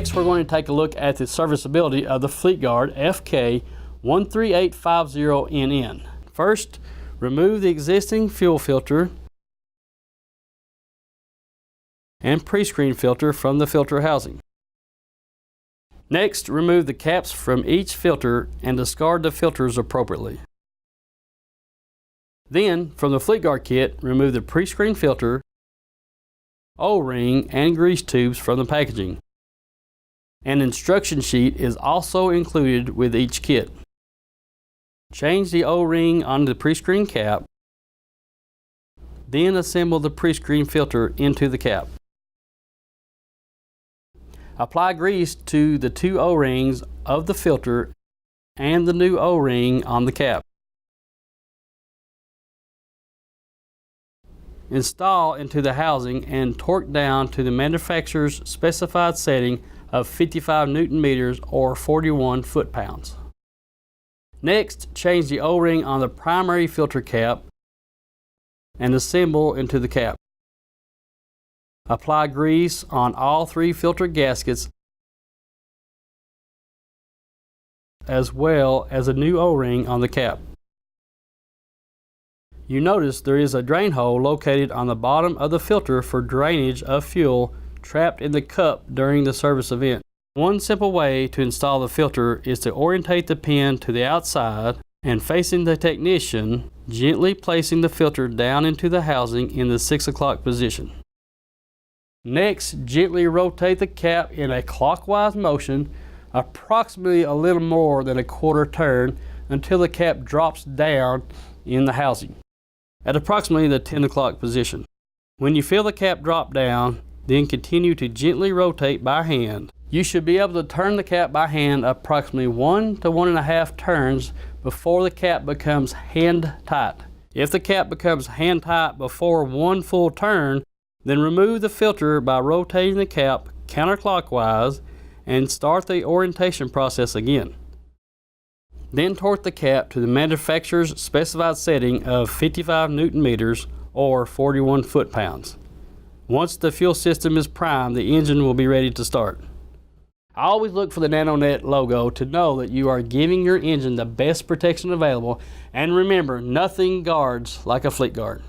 Next, we're going to take a look at the serviceability of the Fleetguard FK13850NN. First, remove the existing fuel filter and pre-screen filter from the filter housing. Next, remove the caps from each filter and discard the filters appropriately. Then, from the Fleetguard kit, remove the pre-screen filter, O-ring, and grease tubes from the packaging. An instruction sheet is also included with each kit. Change the O-ring on the pre-screen cap, then assemble the pre-screen filter into the cap. Apply grease to the two O-rings of the filter and the new O-ring on the cap. Install into the housing and torque down to the manufacturer's specified setting of 55 Newton meters or 41 foot-pounds. Next, change the O-ring on the primary filter cap and assemble into the cap. Apply grease on all three filter gaskets as well as a new O-ring on the cap. You notice there is a drain hole located on the bottom of the filter for drainage of fuel trapped in the cup during the service event. One simple way to install the filter is to orientate the pin to the outside and facing the technician, gently placing the filter down into the housing in the 6 o'clock position. Next, gently rotate the cap in a clockwise motion, approximately a little more than a quarter turn, until the cap drops down in the housing at approximately the 10 o'clock position. When you feel the cap drop down, then continue to gently rotate by hand. You should be able to turn the cap by hand approximately 1 to 1.5 turns before the cap becomes hand tight. If the cap becomes hand tight before one full turn, then remove the filter by rotating the cap counterclockwise and start the orientation process again. Then torque the cap to the manufacturer's specified setting of 55 Newton meters or 41 foot-pounds. Once the fuel system is primed, the engine will be ready to start. I always look for the NanoNet logo to know that you are giving your engine the best protection available, and remember, nothing guards like a Fleetguard.